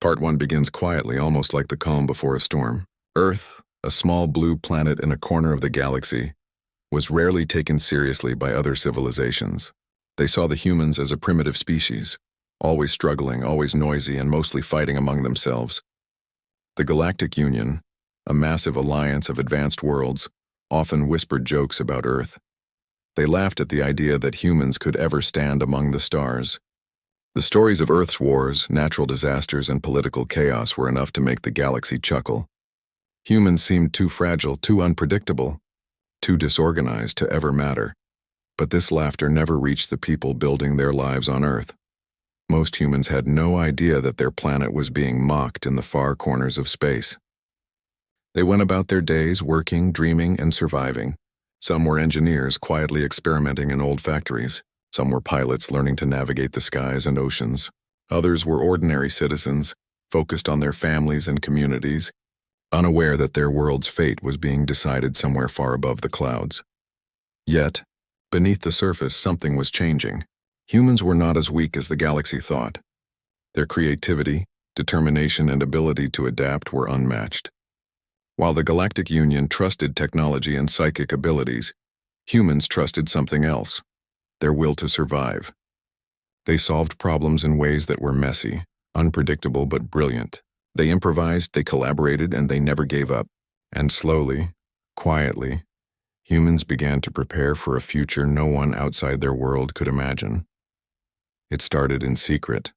Part 1 begins quietly, almost like the calm before a storm. Earth, a small blue planet in a corner of the galaxy, was rarely taken seriously by other civilizations. They saw the humans as a primitive species, always struggling, always noisy, and mostly fighting among themselves. The Galactic Union, a massive alliance of advanced worlds, often whispered jokes about Earth. They laughed at the idea that humans could ever stand among the stars. The stories of Earth's wars, natural disasters, and political chaos were enough to make the galaxy chuckle. Humans seemed too fragile, too unpredictable, too disorganized to ever matter. But this laughter never reached the people building their lives on Earth. Most humans had no idea that their planet was being mocked in the far corners of space. They went about their days working, dreaming, and surviving. Some were engineers quietly experimenting in old factories. Some were pilots learning to navigate the skies and oceans. Others were ordinary citizens, focused on their families and communities, unaware that their world's fate was being decided somewhere far above the clouds. Yet, beneath the surface, something was changing. Humans were not as weak as the galaxy thought. Their creativity, determination, and ability to adapt were unmatched. While the Galactic Union trusted technology and psychic abilities, humans trusted something else: their will to survive. They solved problems in ways that were messy, unpredictable, but brilliant. They improvised, they collaborated, and they never gave up. And slowly, quietly, humans began to prepare for a future no one outside their world could imagine. It started in secret.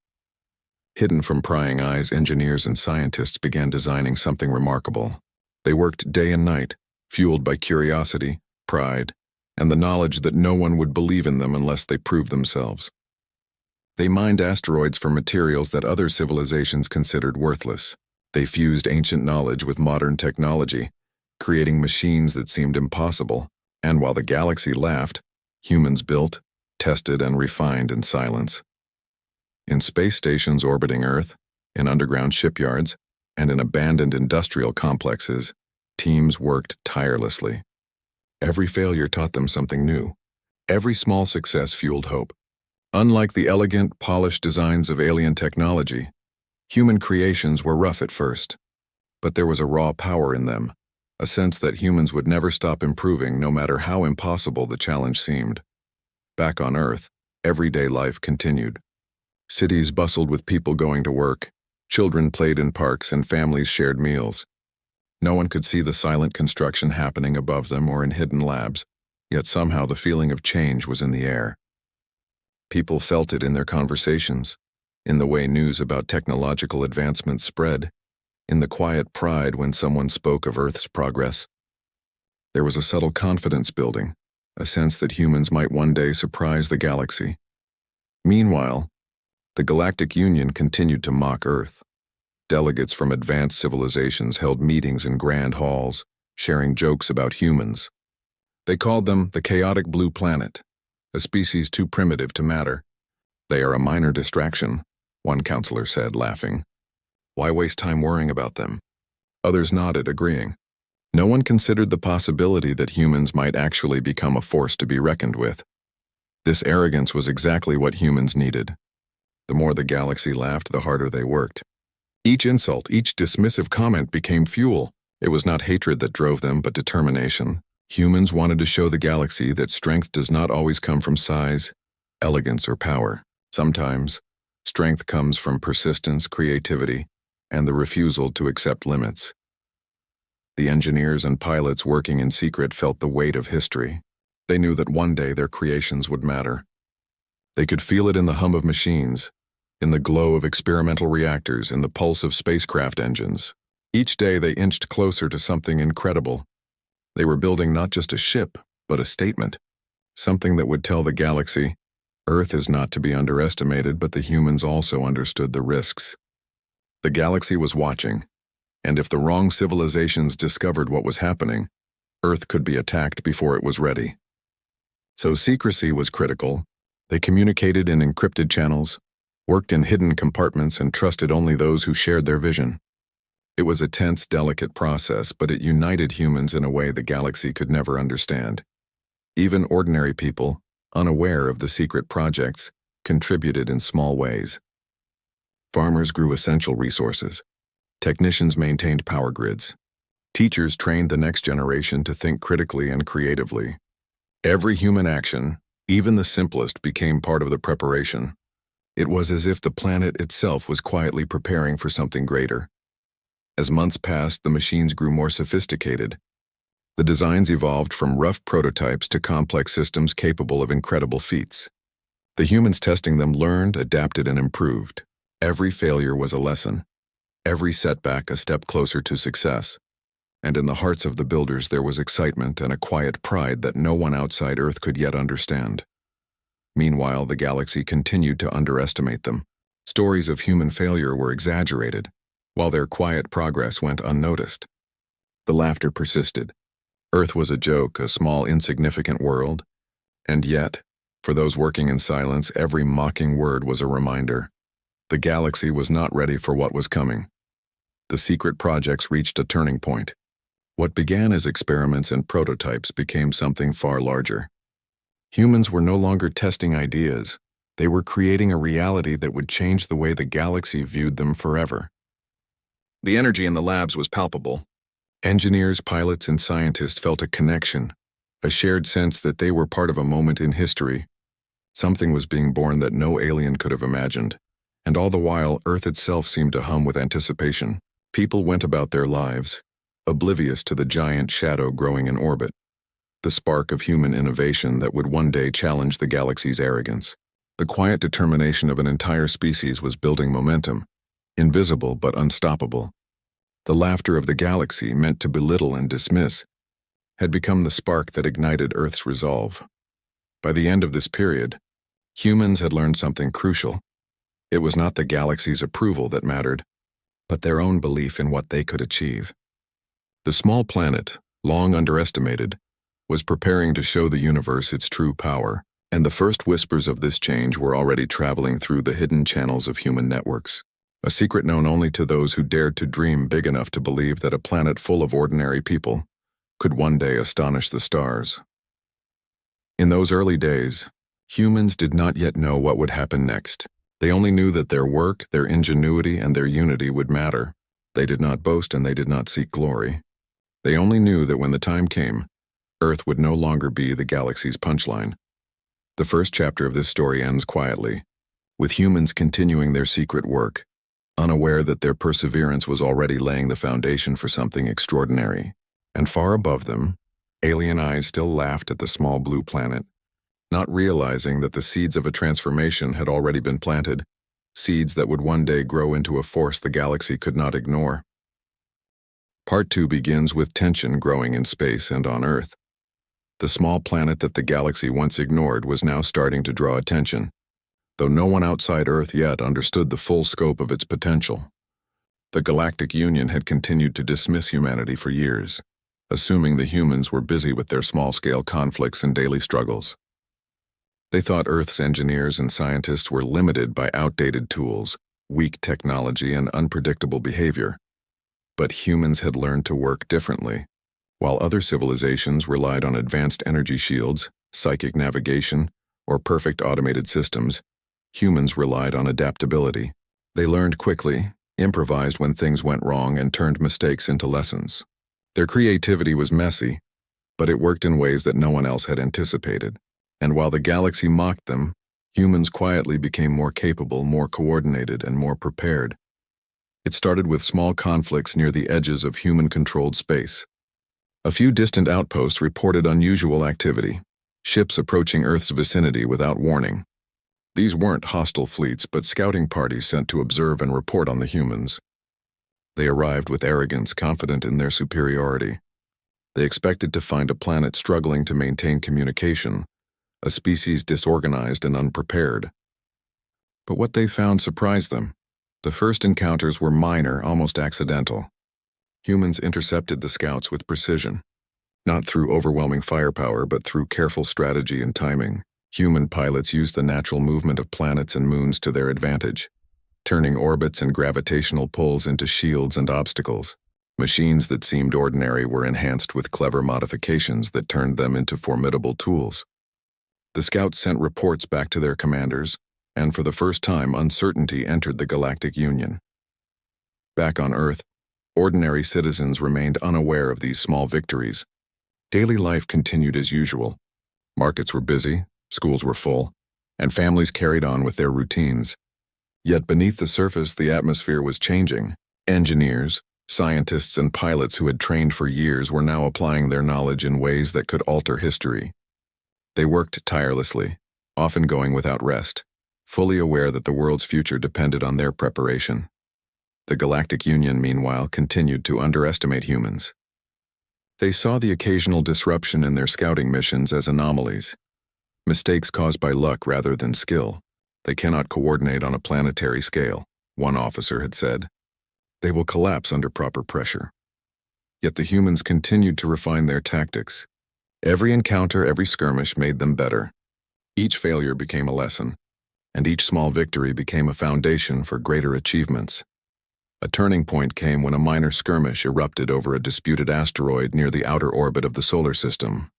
Hidden from prying eyes, engineers and scientists began designing something remarkable. They worked day and night, fueled by curiosity, pride, and the knowledge that no one would believe in them unless they proved themselves. They mined asteroids for materials that other civilizations considered worthless. They fused ancient knowledge with modern technology, creating machines that seemed impossible. And while the galaxy laughed, humans built, tested, and refined in silence. In space stations orbiting Earth, in underground shipyards, and in abandoned industrial complexes, teams worked tirelessly. Every failure taught them something new. Every small success fueled hope. Unlike the elegant, polished designs of alien technology, human creations were rough at first. But there was a raw power in them, a sense that humans would never stop improving no matter how impossible the challenge seemed. Back on Earth, everyday life continued. Cities bustled with people going to work, children played in parks, and families shared meals. No one could see the silent construction happening above them or in hidden labs, yet somehow the feeling of change was in the air. People felt it in their conversations, in the way news about technological advancements spread, in the quiet pride when someone spoke of Earth's progress. There was a subtle confidence building, a sense that humans might one day surprise the galaxy. Meanwhile, the Galactic Union continued to mock Earth. Delegates from advanced civilizations held meetings in grand halls, sharing jokes about humans. They called them the chaotic blue planet, a species too primitive to matter. "They are a minor distraction," one counselor said, laughing. "Why waste time worrying about them?" Others nodded, agreeing. No one considered the possibility that humans might actually become a force to be reckoned with. This arrogance was exactly what humans needed. The more the galaxy laughed, the harder they worked. Each insult, each dismissive comment became fuel. It was not hatred that drove them, but determination. Humans wanted to show the galaxy that strength does not always come from size, elegance, or power. Sometimes, strength comes from persistence, creativity, and the refusal to accept limits. The engineers and pilots working in secret felt the weight of history. They knew that one day their creations would matter. They could feel it in the hum of machines, in the glow of experimental reactors, in the pulse of spacecraft engines. Each day they inched closer to something incredible. They were building not just a ship, but a statement. Something that would tell the galaxy, Earth is not to be underestimated, but the humans also understood the risks. The galaxy was watching, and if the wrong civilizations discovered what was happening, Earth could be attacked before it was ready. So secrecy was critical. They communicated in encrypted channels, worked in hidden compartments, and trusted only those who shared their vision. It was a tense, delicate process, but it united humans in a way the galaxy could never understand. Even ordinary people, unaware of the secret projects, contributed in small ways. Farmers grew essential resources. Technicians maintained power grids. Teachers trained the next generation to think critically and creatively. Every human action, even the simplest, became part of the preparation. It was as if the planet itself was quietly preparing for something greater. As months passed, the machines grew more sophisticated. The designs evolved from rough prototypes to complex systems capable of incredible feats. The humans testing them learned, adapted, and improved. Every failure was a lesson. Every setback a step closer to success. And in the hearts of the builders there was excitement and a quiet pride that no one outside Earth could yet understand. Meanwhile, the galaxy continued to underestimate them. Stories of human failure were exaggerated, while their quiet progress went unnoticed. The laughter persisted. Earth was a joke, a small, insignificant world. And yet, for those working in silence, every mocking word was a reminder. The galaxy was not ready for what was coming. The secret projects reached a turning point. What began as experiments and prototypes became something far larger. Humans were no longer testing ideas. They were creating a reality that would change the way the galaxy viewed them forever. The energy in the labs was palpable. Engineers, pilots, and scientists felt a connection, a shared sense that they were part of a moment in history. Something was being born that no alien could have imagined, and all the while, Earth itself seemed to hum with anticipation. People went about their lives, oblivious to the giant shadow growing in orbit, the spark of human innovation that would one day challenge the galaxy's arrogance. The quiet determination of an entire species was building momentum, invisible but unstoppable. The laughter of the galaxy, meant to belittle and dismiss, had become the spark that ignited Earth's resolve. By the end of this period, humans had learned something crucial. It was not the galaxy's approval that mattered, but their own belief in what they could achieve. The small planet, long underestimated, was preparing to show the universe its true power, and the first whispers of this change were already traveling through the hidden channels of human networks. A secret known only to those who dared to dream big enough to believe that a planet full of ordinary people could one day astonish the stars. In those early days, humans did not yet know what would happen next. They only knew that their work, their ingenuity, and their unity would matter. They did not boast and they did not seek glory. They only knew that when the time came, Earth would no longer be the galaxy's punchline. The first chapter of this story ends quietly, with humans continuing their secret work, unaware that their perseverance was already laying the foundation for something extraordinary. And far above them, alien eyes still laughed at the small blue planet, not realizing that the seeds of a transformation had already been planted, seeds that would one day grow into a force the galaxy could not ignore. Part 2 begins with tension growing in space and on Earth. The small planet that the galaxy once ignored was now starting to draw attention, though no one outside Earth yet understood the full scope of its potential. The Galactic Union had continued to dismiss humanity for years, assuming the humans were busy with their small-scale conflicts and daily struggles. They thought Earth's engineers and scientists were limited by outdated tools, weak technology, and unpredictable behavior. But humans had learned to work differently. While other civilizations relied on advanced energy shields, psychic navigation, or perfect automated systems, humans relied on adaptability. They learned quickly, improvised when things went wrong, and turned mistakes into lessons. Their creativity was messy, but it worked in ways that no one else had anticipated. And while the galaxy mocked them, humans quietly became more capable, more coordinated, and more prepared. It started with small conflicts near the edges of human-controlled space. A few distant outposts reported unusual activity, ships approaching Earth's vicinity without warning. These weren't hostile fleets, but scouting parties sent to observe and report on the humans. They arrived with arrogance, confident in their superiority. They expected to find a planet struggling to maintain communication, a species disorganized and unprepared. But what they found surprised them. The first encounters were minor, almost accidental. Humans intercepted the scouts with precision, not through overwhelming firepower, but through careful strategy and timing. Human pilots used the natural movement of planets and moons to their advantage, turning orbits and gravitational pulls into shields and obstacles. Machines that seemed ordinary were enhanced with clever modifications that turned them into formidable tools. The scouts sent reports back to their commanders, and for the first time uncertainty entered the Galactic Union. Back on Earth, ordinary citizens remained unaware of these small victories. Daily life continued as usual. Markets were busy, schools were full, and families carried on with their routines. Yet beneath the surface, the atmosphere was changing. Engineers, scientists, and pilots who had trained for years were now applying their knowledge in ways that could alter history. They worked tirelessly, often going without rest, fully aware that the world's future depended on their preparation. The Galactic Union, meanwhile, continued to underestimate humans. They saw the occasional disruption in their scouting missions as anomalies, mistakes caused by luck rather than skill. They cannot coordinate on a planetary scale, one officer had said. They will collapse under proper pressure. Yet the humans continued to refine their tactics. Every encounter, every skirmish made them better. Each failure became a lesson, and each small victory became a foundation for greater achievements. A turning point came when a minor skirmish erupted over a disputed asteroid near the outer orbit of the solar system.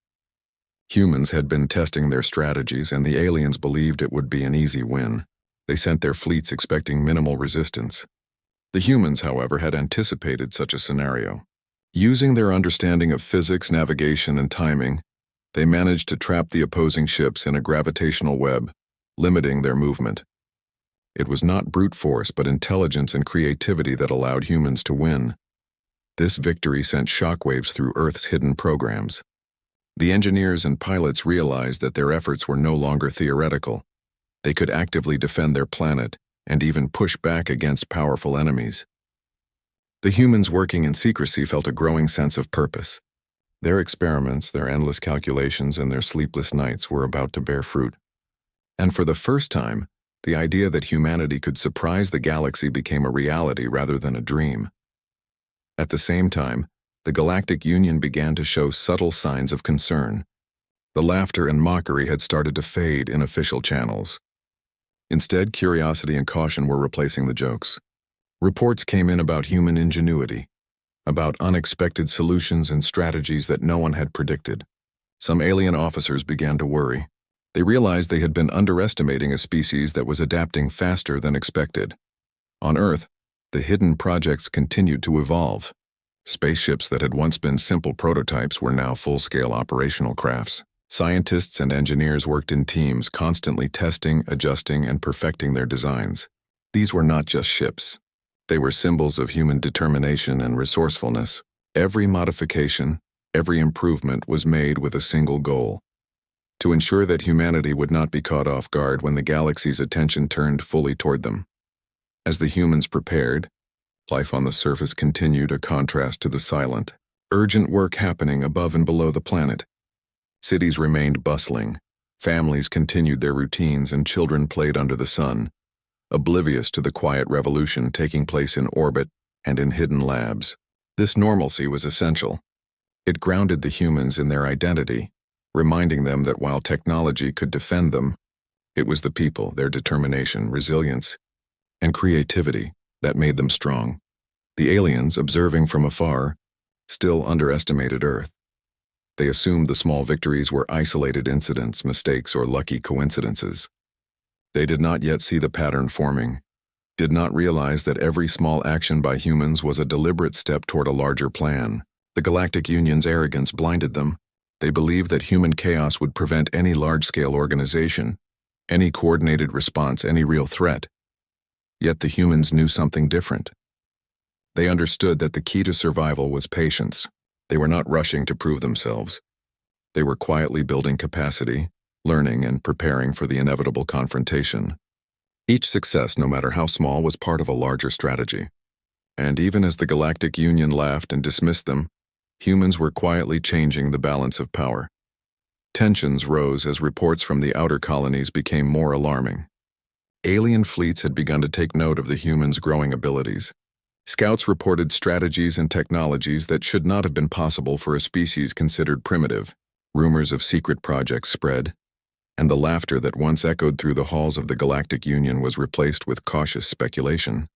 Humans had been testing their strategies, and the aliens believed it would be an easy win. They sent their fleets expecting minimal resistance. The humans, however, had anticipated such a scenario. Using their understanding of physics, navigation, and timing, they managed to trap the opposing ships in a gravitational web, limiting their movement. It was not brute force, but intelligence and creativity that allowed humans to win. This victory sent shockwaves through Earth's hidden programs. The engineers and pilots realized that their efforts were no longer theoretical. They could actively defend their planet and even push back against powerful enemies. The humans working in secrecy felt a growing sense of purpose. Their experiments, their endless calculations, and their sleepless nights were about to bear fruit. And for the first time, the idea that humanity could surprise the galaxy became a reality rather than a dream. At the same time, the Galactic Union began to show subtle signs of concern. The laughter and mockery had started to fade in official channels. Instead, curiosity and caution were replacing the jokes. Reports came in about human ingenuity, about unexpected solutions and strategies that no one had predicted. Some alien officers began to worry. They realized they had been underestimating a species that was adapting faster than expected. On Earth, the hidden projects continued to evolve. Spaceships that had once been simple prototypes were now full-scale operational crafts. Scientists and engineers worked in teams, constantly testing, adjusting, and perfecting their designs. These were not just ships. They were symbols of human determination and resourcefulness. Every modification, every improvement was made with a single goal: to ensure that humanity would not be caught off guard when the galaxy's attention turned fully toward them. As the humans prepared, life on the surface continued, a contrast to the silent, urgent work happening above and below the planet. Cities remained bustling, families continued their routines, and children played under the sun, oblivious to the quiet revolution taking place in orbit and in hidden labs. This normalcy was essential. It grounded the humans in their identity, reminding them that while technology could defend them, it was the people, their determination, resilience, and creativity that made them strong. The aliens, observing from afar, still underestimated Earth. They assumed the small victories were isolated incidents, mistakes, or lucky coincidences. They did not yet see the pattern forming, did not realize that every small action by humans was a deliberate step toward a larger plan. The Galactic Union's arrogance blinded them. They believed that human chaos would prevent any large-scale organization, any coordinated response, any real threat. Yet the humans knew something different. They understood that the key to survival was patience. They were not rushing to prove themselves. They were quietly building capacity, learning, and preparing for the inevitable confrontation. Each success, no matter how small, was part of a larger strategy. And even as the Galactic Union laughed and dismissed them, humans were quietly changing the balance of power. Tensions rose as reports from the outer colonies became more alarming. Alien fleets had begun to take note of the humans' growing abilities. Scouts reported strategies and technologies that should not have been possible for a species considered primitive. Rumors of secret projects spread, and the laughter that once echoed through the halls of the Galactic Union was replaced with cautious speculation.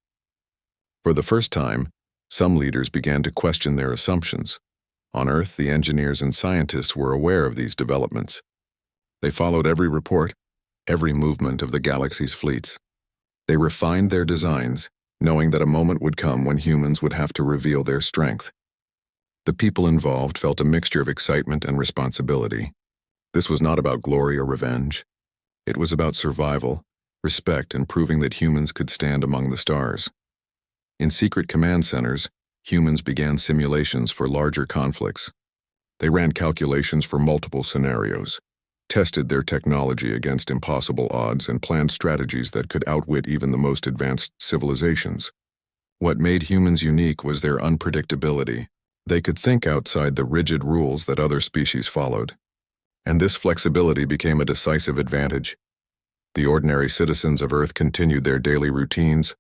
For the first time, some leaders began to question their assumptions. On Earth, the engineers and scientists were aware of these developments. They followed every report, every movement of the galaxy's fleets. They refined their designs, knowing that a moment would come when humans would have to reveal their strength. The people involved felt a mixture of excitement and responsibility. This was not about glory or revenge. It was about survival, respect, and proving that humans could stand among the stars. In secret command centers, humans began simulations for larger conflicts. They ran calculations for multiple scenarios, tested their technology against impossible odds, and planned strategies that could outwit even the most advanced civilizations. What made humans unique was their unpredictability. They could think outside the rigid rules that other species followed. And this flexibility became a decisive advantage. The ordinary citizens of Earth continued their daily routines,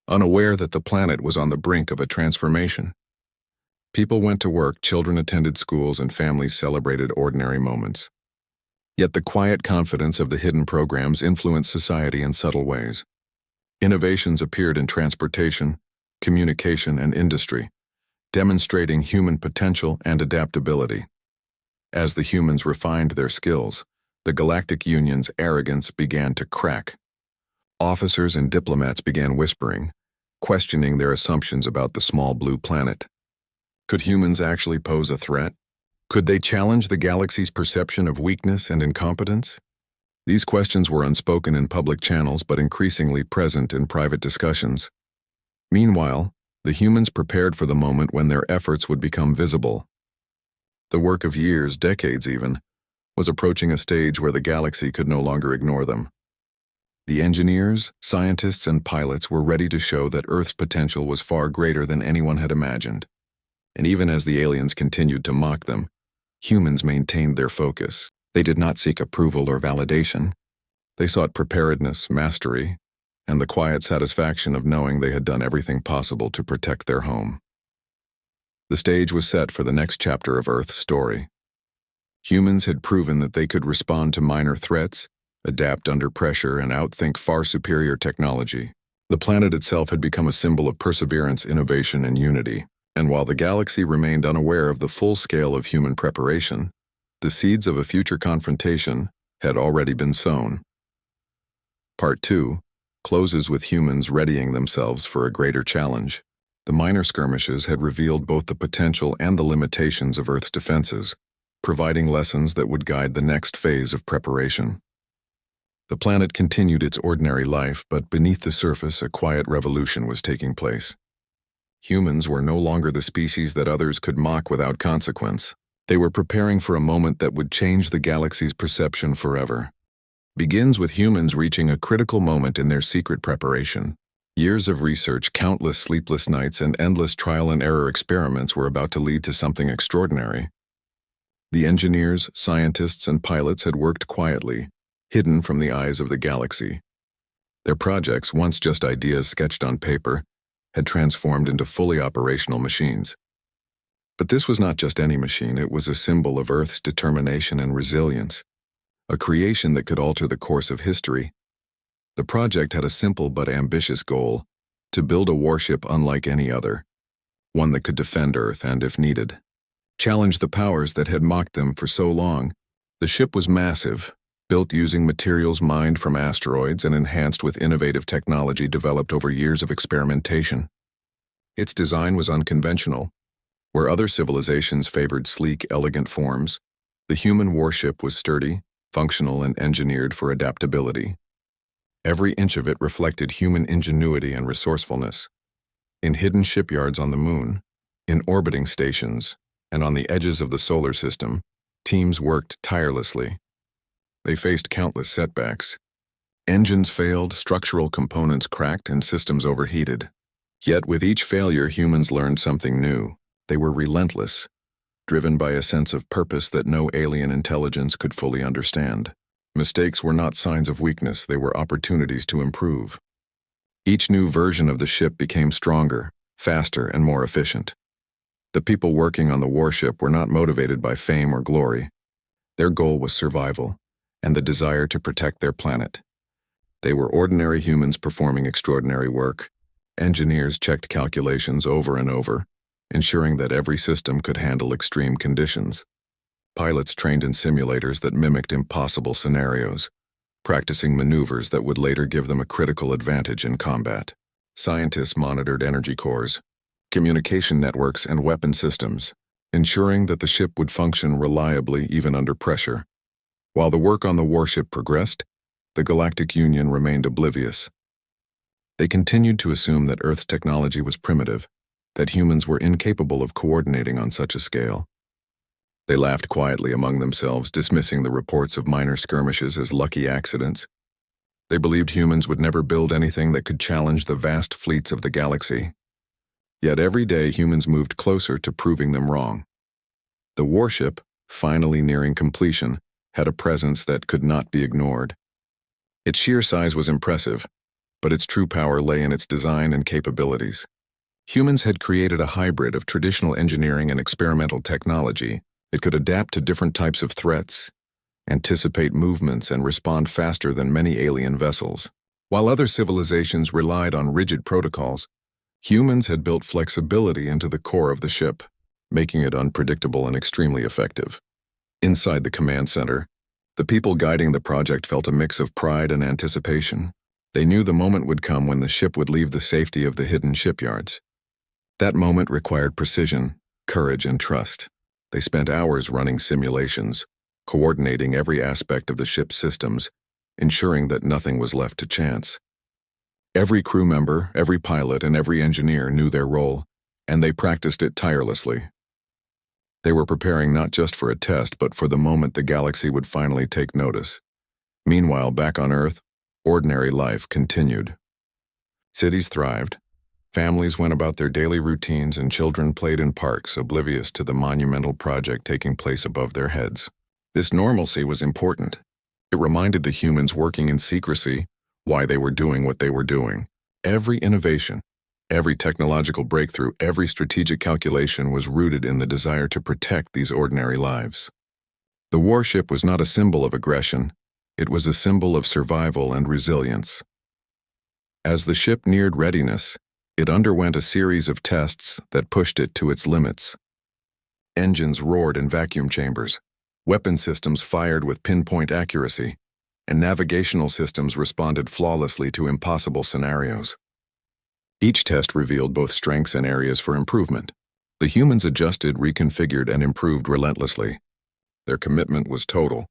unaware that the planet was on the brink of a transformation. People went to work, children attended schools, and families celebrated ordinary moments. Yet the quiet confidence of the hidden programs influenced society in subtle ways. Innovations appeared in transportation, communication, and industry, demonstrating human potential and adaptability. As the humans refined their skills, the Galactic Union's arrogance began to crack. Officers and diplomats began whispering, questioning their assumptions about the small blue planet. Could humans actually pose a threat? Could they challenge the galaxy's perception of weakness and incompetence? These questions were unspoken in public channels but increasingly present in private discussions. Meanwhile, the humans prepared for the moment when their efforts would become visible. The work of years, decades even, was approaching a stage where the galaxy could no longer ignore them. The engineers, scientists, and pilots were ready to show that Earth's potential was far greater than anyone had imagined. And even as the aliens continued to mock them, humans maintained their focus. They did not seek approval or validation. They sought preparedness, mastery, and the quiet satisfaction of knowing they had done everything possible to protect their home. The stage was set for the next chapter of Earth's story. Humans had proven that they could respond to minor threats, adapt under pressure, and outthink far superior technology. The planet itself had become a symbol of perseverance, innovation, and unity. And while the galaxy remained unaware of the full scale of human preparation, the seeds of a future confrontation had already been sown. Part 2 closes with humans readying themselves for a greater challenge. The minor skirmishes had revealed both the potential and the limitations of Earth's defenses, providing lessons that would guide the next phase of preparation. The planet continued its ordinary life, but beneath the surface a quiet revolution was taking place. Humans were no longer the species that others could mock without consequence. They were preparing for a moment that would change the galaxy's perception forever. Begins with humans reaching a critical moment in their secret preparation. Years of research, countless sleepless nights, and endless trial-and-error experiments were about to lead to something extraordinary. The engineers, scientists, and pilots had worked quietly, hidden from the eyes of the galaxy. Their projects, once just ideas sketched on paper, had transformed into fully operational machines. But this was not just any machine, it was a symbol of Earth's determination and resilience, a creation that could alter the course of history. The project had a simple but ambitious goal: to build a warship unlike any other, one that could defend Earth and, if needed, challenge the powers that had mocked them for so long. The ship was massive, built using materials mined from asteroids and enhanced with innovative technology developed over years of experimentation. Its design was unconventional. Where other civilizations favored sleek, elegant forms, the human warship was sturdy, functional, and engineered for adaptability. Every inch of it reflected human ingenuity and resourcefulness. In hidden shipyards on the moon, in orbiting stations, and on the edges of the solar system, teams worked tirelessly. They faced countless setbacks. Engines failed, structural components cracked, and systems overheated. Yet with each failure, humans learned something new. They were relentless, driven by a sense of purpose that no alien intelligence could fully understand. Mistakes were not signs of weakness, they were opportunities to improve. Each new version of the ship became stronger, faster, and more efficient. The people working on the warship were not motivated by fame or glory. Their goal was survival and the desire to protect their planet. They were ordinary humans performing extraordinary work. Engineers checked calculations over and over, ensuring that every system could handle extreme conditions. Pilots trained in simulators that mimicked impossible scenarios, practicing maneuvers that would later give them a critical advantage in combat. Scientists monitored energy cores, communication networks, and weapon systems, ensuring that the ship would function reliably even under pressure. While the work on the warship progressed, the Galactic Union remained oblivious. They continued to assume that Earth's technology was primitive, that humans were incapable of coordinating on such a scale. They laughed quietly among themselves, dismissing the reports of minor skirmishes as lucky accidents. They believed humans would never build anything that could challenge the vast fleets of the galaxy. Yet every day humans moved closer to proving them wrong. The warship, finally nearing completion, had a presence that could not be ignored. Its sheer size was impressive, but its true power lay in its design and capabilities. Humans had created a hybrid of traditional engineering and experimental technology. It could adapt to different types of threats, anticipate movements, and respond faster than many alien vessels. While other civilizations relied on rigid protocols, humans had built flexibility into the core of the ship, making it unpredictable and extremely effective. Inside the command center, the people guiding the project felt a mix of pride and anticipation. They knew the moment would come when the ship would leave the safety of the hidden shipyards. That moment required precision, courage, and trust. They spent hours running simulations, coordinating every aspect of the ship's systems, ensuring that nothing was left to chance. Every crew member, every pilot, and every engineer knew their role, and they practiced it tirelessly. They were preparing not just for a test, but for the moment the galaxy would finally take notice. Meanwhile, back on Earth, ordinary life continued. Cities thrived, families went about their daily routines, and children played in parks, oblivious to the monumental project taking place above their heads. This normalcy was important. It reminded the humans working in secrecy why they were doing what they were doing. Every innovation, every technological breakthrough, every strategic calculation was rooted in the desire to protect these ordinary lives. The warship was not a symbol of aggression, it was a symbol of survival and resilience. As the ship neared readiness, it underwent a series of tests that pushed it to its limits. Engines roared in vacuum chambers, weapon systems fired with pinpoint accuracy, and navigational systems responded flawlessly to impossible scenarios. Each test revealed both strengths and areas for improvement. The humans adjusted, reconfigured, and improved relentlessly. Their commitment was total.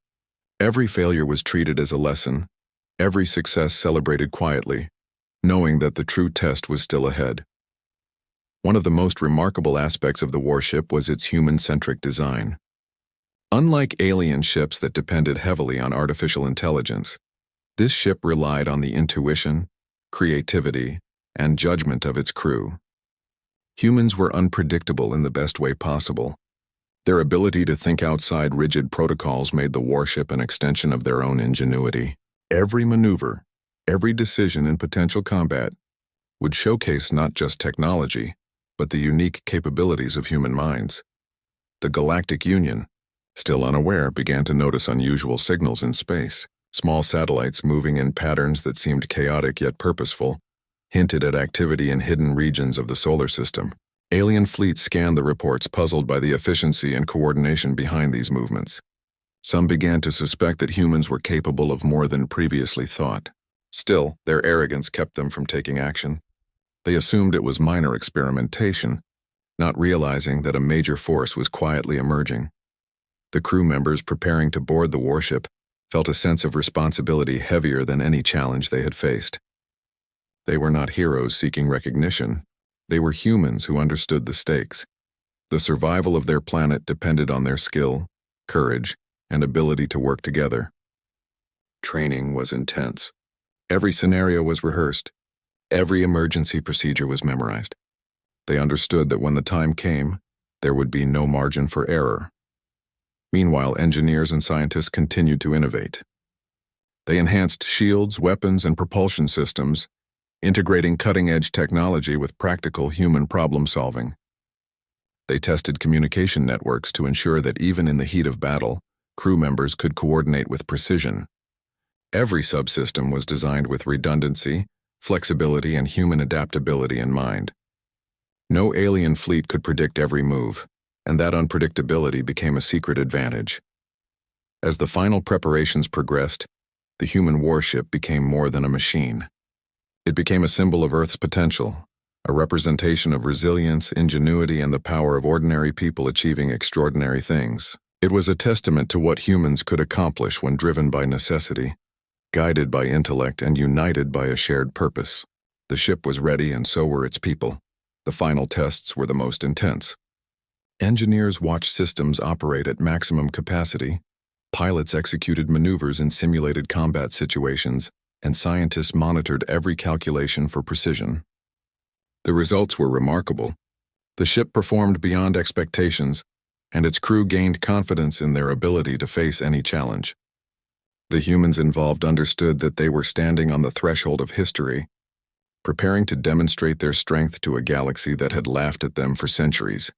Every failure was treated as a lesson, every success celebrated quietly, knowing that the true test was still ahead. One of the most remarkable aspects of the warship was its human-centric design. Unlike alien ships that depended heavily on artificial intelligence, this ship relied on the intuition, creativity, and judgment of its crew. Humans were unpredictable in the best way possible. Their ability to think outside rigid protocols made the warship an extension of their own ingenuity. Every maneuver, every decision in potential combat would showcase not just technology, but the unique capabilities of human minds. The Galactic Union, still unaware, began to notice unusual signals in space. Small satellites moving in patterns that seemed chaotic yet purposeful hinted at activity in hidden regions of the solar system. Alien fleets scanned the reports, puzzled by the efficiency and coordination behind these movements. Some began to suspect that humans were capable of more than previously thought. Still, their arrogance kept them from taking action. They assumed it was minor experimentation, not realizing that a major force was quietly emerging. The crew members preparing to board the warship felt a sense of responsibility heavier than any challenge they had faced. They were not heroes seeking recognition. They were humans who understood the stakes. The survival of their planet depended on their skill, courage, and ability to work together. Training was intense. Every scenario was rehearsed. Every emergency procedure was memorized. They understood that when the time came, there would be no margin for error. Meanwhile, engineers and scientists continued to innovate. They enhanced shields, weapons, and propulsion systems, integrating cutting-edge technology with practical human problem-solving. They tested communication networks to ensure that even in the heat of battle, crew members could coordinate with precision. Every subsystem was designed with redundancy, flexibility, and human adaptability in mind. No alien fleet could predict every move, and that unpredictability became a secret advantage. As the final preparations progressed, the human warship became more than a machine. It became a symbol of Earth's potential, a representation of resilience, ingenuity, and the power of ordinary people achieving extraordinary things. It was a testament to what humans could accomplish when driven by necessity, guided by intellect, and united by a shared purpose. The ship was ready, and so were its people. The final tests were the most intense. Engineers watched systems operate at maximum capacity, pilots executed maneuvers in simulated combat situations, and scientists monitored every calculation for precision. The results were remarkable. The ship performed beyond expectations, and its crew gained confidence in their ability to face any challenge. The humans involved understood that they were standing on the threshold of history, preparing to demonstrate their strength to a galaxy that had laughed at them for centuries.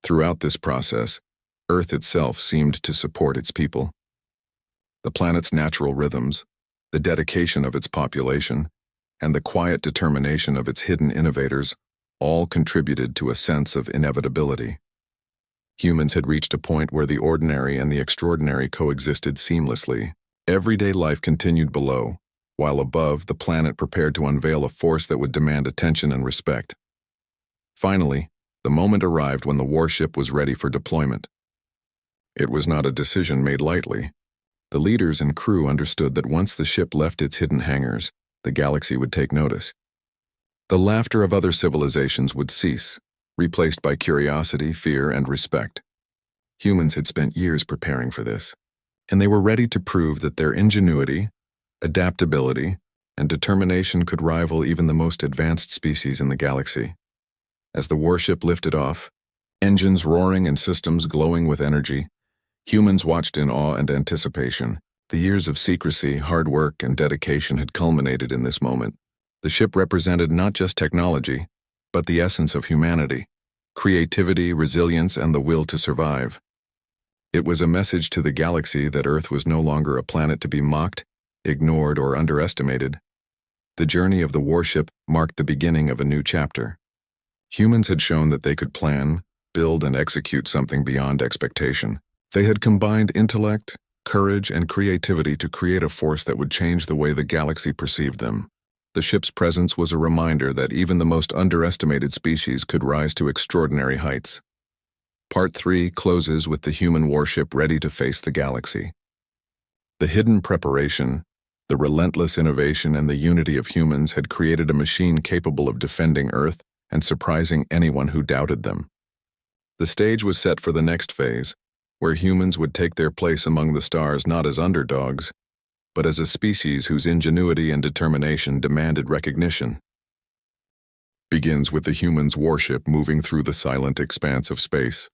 Throughout this process, Earth itself seemed to support its people. The planet's natural rhythms, the dedication of its population, and the quiet determination of its hidden innovators all contributed to a sense of inevitability. Humans had reached a point where the ordinary and the extraordinary coexisted seamlessly. Everyday life continued below, while above, the planet prepared to unveil a force that would demand attention and respect. Finally, the moment arrived when the warship was ready for deployment. It was not a decision made lightly. The leaders and crew understood that once the ship left its hidden hangars, the galaxy would take notice. The laughter of other civilizations would cease, replaced by curiosity, fear, and respect. Humans had spent years preparing for this, and they were ready to prove that their ingenuity, adaptability, and determination could rival even the most advanced species in the galaxy. As the warship lifted off, engines roaring and systems glowing with energy, humans watched in awe and anticipation. The years of secrecy, hard work, and dedication had culminated in this moment. The ship represented not just technology, but the essence of humanity, creativity, resilience, and the will to survive. It was a message to the galaxy that Earth was no longer a planet to be mocked, ignored, or underestimated. The journey of the warship marked the beginning of a new chapter. Humans had shown that they could plan, build, and execute something beyond expectation. They had combined intellect, courage, and creativity to create a force that would change the way the galaxy perceived them. The ship's presence was a reminder that even the most underestimated species could rise to extraordinary heights. Part 3 closes with the human warship ready to face the galaxy. The hidden preparation, the relentless innovation, and the unity of humans had created a machine capable of defending Earth and surprising anyone who doubted them. The stage was set for the next phase, where humans would take their place among the stars not as underdogs, but as a species whose ingenuity and determination demanded recognition. Begins with the human's warship moving through the silent expanse of space.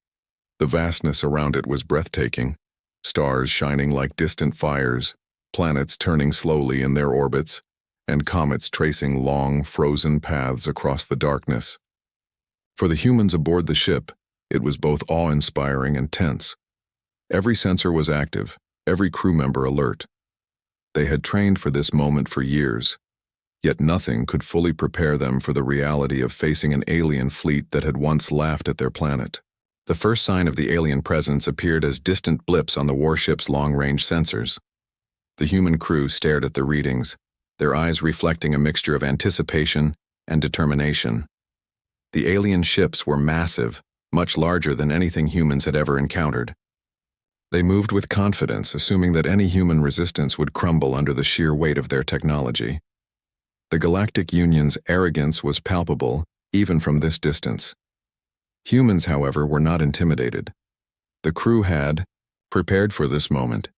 The vastness around it was breathtaking, stars shining like distant fires, planets turning slowly in their orbits, and comets tracing long, frozen paths across the darkness. For the humans aboard the ship, it was both awe-inspiring and tense. Every sensor was active, every crew member alert. They had trained for this moment for years, yet nothing could fully prepare them for the reality of facing an alien fleet that had once laughed at their planet. The first sign of the alien presence appeared as distant blips on the warship's long-range sensors. The human crew stared at the readings, their eyes reflecting a mixture of anticipation and determination. The alien ships were massive, much larger than anything humans had ever encountered. They moved with confidence, assuming that any human resistance would crumble under the sheer weight of their technology. The Galactic Union's arrogance was palpable, even from this distance. Humans, however, were not intimidated. The crew had, prepared for this moment,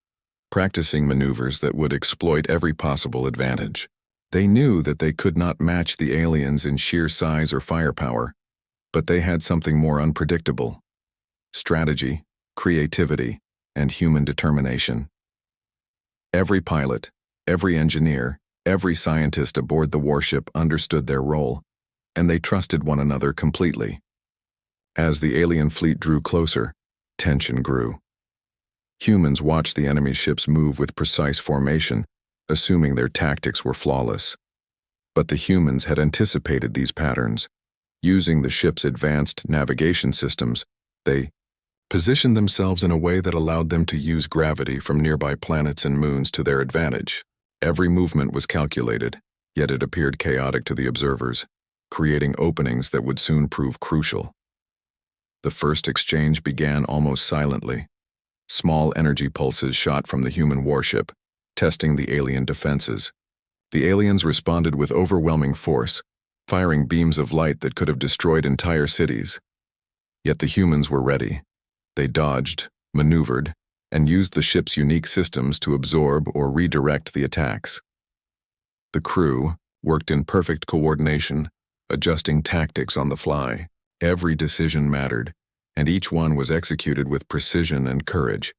practicing maneuvers that would exploit every possible advantage. They knew that they could not match the aliens in sheer size or firepower, but they had something more unpredictable: strategy, creativity, and human determination. Every pilot, every engineer, every scientist aboard the warship understood their role, and they trusted one another completely. As the alien fleet drew closer, tension grew. Humans watched the enemy ships move with precise formation, assuming their tactics were flawless. But the humans had anticipated these patterns. Using the ship's advanced navigation systems, they positioned themselves in a way that allowed them to use gravity from nearby planets and moons to their advantage. Every movement was calculated, yet it appeared chaotic to the observers, creating openings that would soon prove crucial. The first exchange began almost silently. Small energy pulses shot from the human warship, testing the alien defenses. The aliens responded with overwhelming force, firing beams of light that could have destroyed entire cities. Yet the humans were ready. They dodged, maneuvered, and used the ship's unique systems to absorb or redirect the attacks. The crew worked in perfect coordination, adjusting tactics on the fly. Every decision mattered, and each one was executed with precision and courage.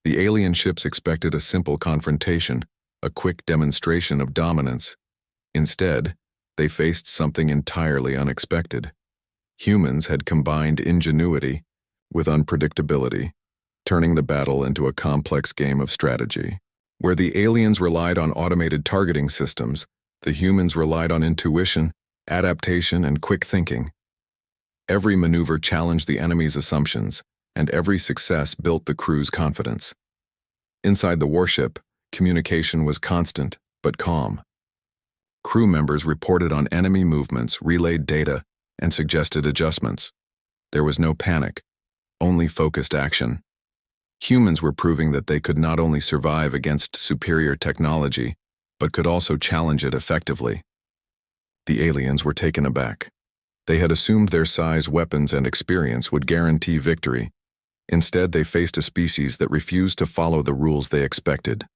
The alien ships expected a simple confrontation, a quick demonstration of dominance. Instead, they faced something entirely unexpected. Humans had combined ingenuity with unpredictability, turning the battle into a complex game of strategy. Where the aliens relied on automated targeting systems, the humans relied on intuition, adaptation, and quick thinking. Every maneuver challenged the enemy's assumptions, and every success built the crew's confidence. Inside the warship, communication was constant but calm. Crew members reported on enemy movements, relayed data, and suggested adjustments. There was no panic, only focused action. Humans were proving that they could not only survive against superior technology, but could also challenge it effectively. The aliens were taken aback. They had assumed their size, weapons, and experience would guarantee victory. Instead, they faced a species that refused to follow the rules they expected.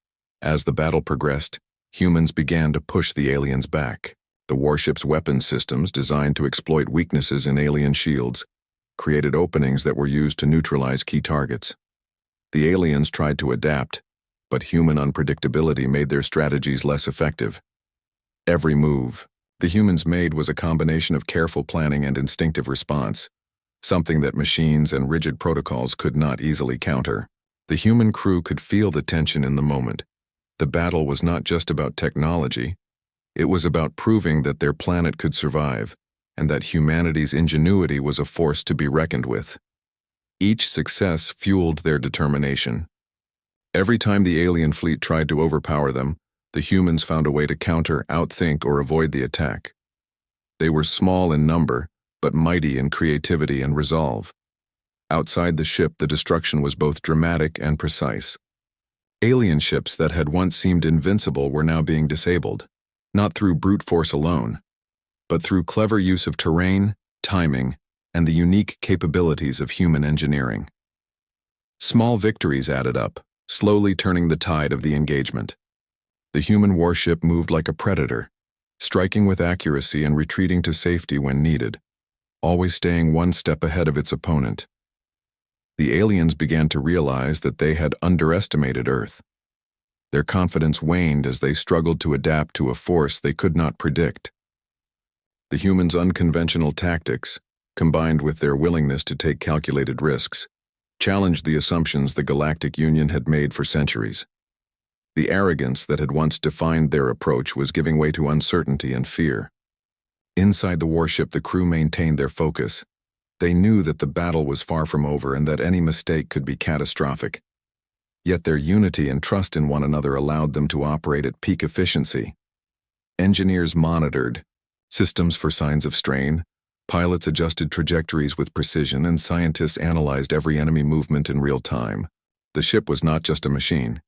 As the battle progressed, humans began to push the aliens back. The warship's weapon systems, designed to exploit weaknesses in alien shields, created openings that were used to neutralize key targets. The aliens tried to adapt, but human unpredictability made their strategies less effective. Every move the humans made was a combination of careful planning and instinctive response, something that machines and rigid protocols could not easily counter. The human crew could feel the tension in the moment. The battle was not just about technology. It was about proving that their planet could survive, and that humanity's ingenuity was a force to be reckoned with. Each success fueled their determination. Every time the alien fleet tried to overpower them, the humans found a way to counter, outthink, or avoid the attack. They were small in number, but mighty in creativity and resolve. Outside the ship, the destruction was both dramatic and precise. Alien ships that had once seemed invincible were now being disabled, not through brute force alone, but through clever use of terrain, timing, and the unique capabilities of human engineering. Small victories added up, slowly turning the tide of the engagement. The human warship moved like a predator, striking with accuracy and retreating to safety when needed, always staying one step ahead of its opponent. The aliens began to realize that they had underestimated Earth. Their confidence waned as they struggled to adapt to a force they could not predict. The humans' unconventional tactics, combined with their willingness to take calculated risks, challenged the assumptions the Galactic Union had made for centuries. The arrogance that had once defined their approach was giving way to uncertainty and fear. Inside the warship, the crew maintained their focus. They knew that the battle was far from over and that any mistake could be catastrophic. Yet their unity and trust in one another allowed them to operate at peak efficiency. Engineers monitored systems for signs of strain, pilots adjusted trajectories with precision, and scientists analyzed every enemy movement in real time. The ship was not just a machine.